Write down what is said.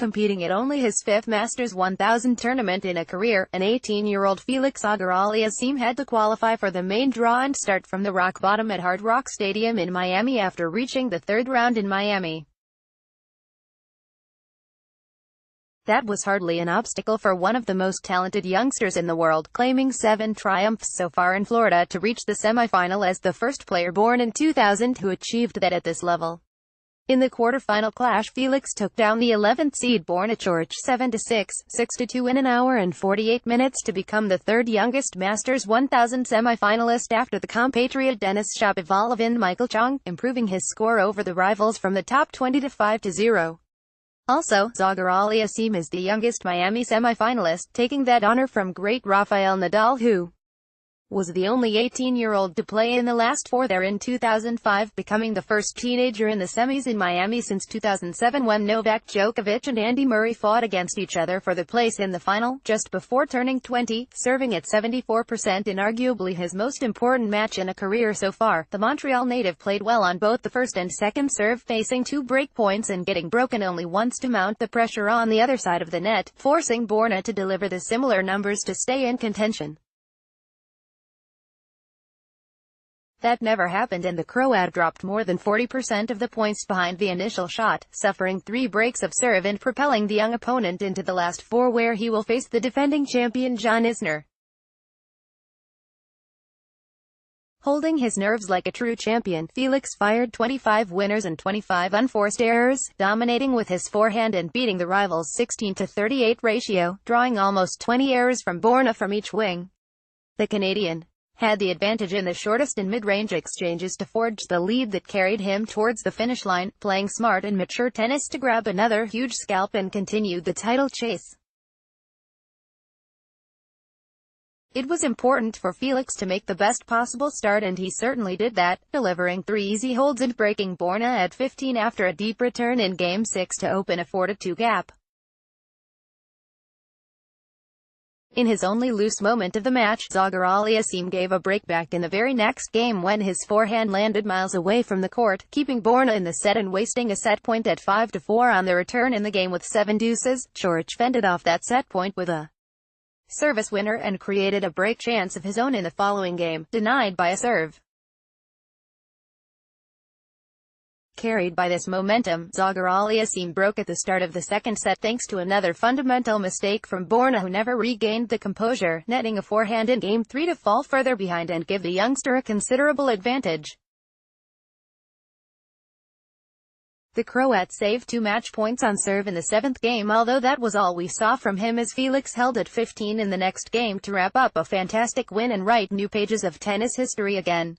Competing at only his fifth Masters 1000 tournament in a career, an 18-year-old Felix Auger-Aliassime had to qualify for the main draw and start from the rock bottom at Hard Rock Stadium in Miami after reaching the third round in Miami. That was hardly an obstacle for one of the most talented youngsters in the world, claiming 7 triumphs so far in Florida to reach the semifinal as the first player born in 2000 who achieved that at this level. In the quarterfinal clash, Felix took down the 11th seed born at George 7-6, 6-2 in an hour and 48 minutes to become the third youngest Masters 1000 semifinalist after the compatriot Denis Shapovalov and Michael Chang, improving his score over the rivals from the top 20 to 5-0. Also, Auger-Aliassime is the youngest Miami semifinalist, taking that honor from great Rafael Nadal, who was the only 18-year-old to play in the last 4 there in 2005, becoming the first teenager in the semis in Miami since 2007 when Novak Djokovic and Andy Murray fought against each other for the place in the final, just before turning 20, serving at 74% in arguably his most important match in a career so far. The Montreal native played well on both the first and second serve, facing 2 break points and getting broken only once to mount the pressure on the other side of the net, forcing Borna to deliver the similar numbers to stay in contention. That never happened, and the Croat dropped more than 40% of the points behind the initial shot, suffering 3 breaks of serve and propelling the young opponent into the last 4 where he will face the defending champion John Isner. Holding his nerves like a true champion, Felix fired 25 winners and 25 unforced errors, dominating with his forehand and beating the rivals' 16-38 ratio, drawing almost 20 errors from Borna from each wing. The Canadian had the advantage in the shortest and mid-range exchanges to forge the lead that carried him towards the finish line, playing smart and mature tennis to grab another huge scalp and continue the title chase. It was important for Felix to make the best possible start, and he certainly did that, delivering 3 easy holds and breaking Borna at 15 after a deep return in Game 6 to open a 4-2 gap. In his only loose moment of the match, Auger-Aliassime gave a break back in the very next game when his forehand landed miles away from the court, keeping Borna in the set and wasting a set point at 5-4 on the return in the game with 7 deuces. George fended off that set point with a service winner and created a break chance of his own in the following game, denied by a serve. Carried by this momentum, Auger-Aliassime broke at the start of the second set thanks to another fundamental mistake from Borna, who never regained the composure, netting a forehand in Game 3 to fall further behind and give the youngster a considerable advantage. The Croat saved 2 match points on serve in the 7th game, although that was all we saw from him as Felix held at 15 in the next game to wrap up a fantastic win and write new pages of tennis history again.